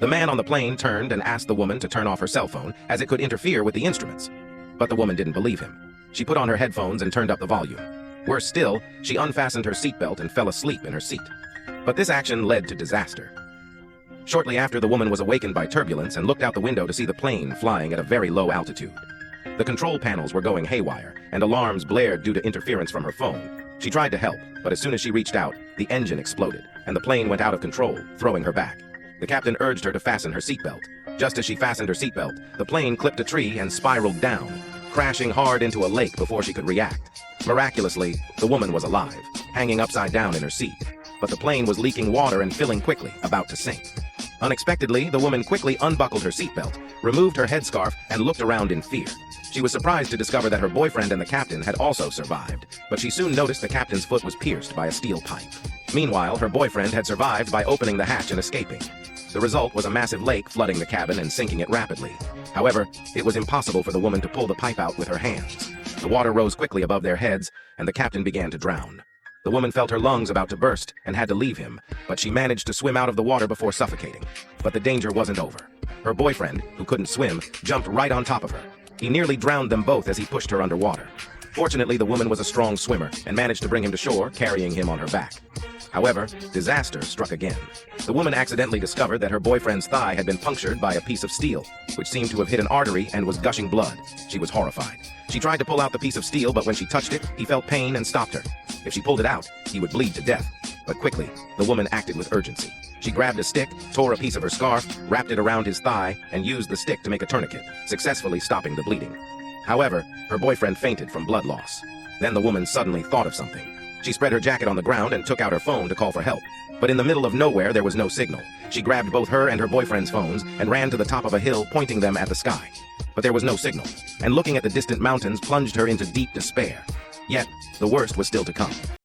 The man on the plane turned and asked the woman to turn off her cell phone as it could interfere with the instruments. But the woman didn't believe him. She put on her headphones and turned up the volume. Worse still, she unfastened her seatbelt and fell asleep in her seat. But this action led to disaster. Shortly after, the woman was awakened by turbulence and looked out the window to see the plane flying at a very low altitude. The control panels were going haywire, and alarms blared due to interference from her phone. She tried to help, but as soon as she reached out, the engine exploded, and the plane went out of control, throwing her back. The captain urged her to fasten her seatbelt. Just as she fastened her seatbelt, the plane clipped a tree and spiraled down, crashing hard into a lake before she could react. Miraculously, the woman was alive, hanging upside down in her seat. But the plane was leaking water and filling quickly, about to sink. Unexpectedly, the woman quickly unbuckled her seatbelt, removed her headscarf, and looked around in fear. She was surprised to discover that her boyfriend and the captain had also survived, but she soon noticed the captain's foot was pierced by a steel pipe. Meanwhile, her boyfriend had survived by opening the hatch and escaping. The result was a massive lake flooding the cabin and sinking it rapidly. However, it was impossible for the woman to pull the pipe out with her hands. The water rose quickly above their heads, and the captain began to drown. The woman felt her lungs about to burst and had to leave him, but she managed to swim out of the water before suffocating. But the danger wasn't over. Her boyfriend, who couldn't swim, jumped right on top of her. He nearly drowned them both as he pushed her underwater. Fortunately, the woman was a strong swimmer and managed to bring him to shore, carrying him on her back. However, disaster struck again. The woman accidentally discovered that her boyfriend's thigh had been punctured by a piece of steel, which seemed to have hit an artery and was gushing blood. She was horrified. She tried to pull out the piece of steel, but when she touched it, he felt pain and stopped her. If she pulled it out, he would bleed to death. But quickly, the woman acted with urgency. She grabbed a stick, tore a piece of her scarf, wrapped it around his thigh, and used the stick to make a tourniquet, successfully stopping the bleeding. However, her boyfriend fainted from blood loss. Then the woman suddenly thought of something. She spread her jacket on the ground and took out her phone to call for help. But in the middle of nowhere, there was no signal. She grabbed both her and her boyfriend's phones and ran to the top of a hill, pointing them at the sky. But there was no signal, and looking at the distant mountains plunged her into deep despair. Yet, the worst was still to come.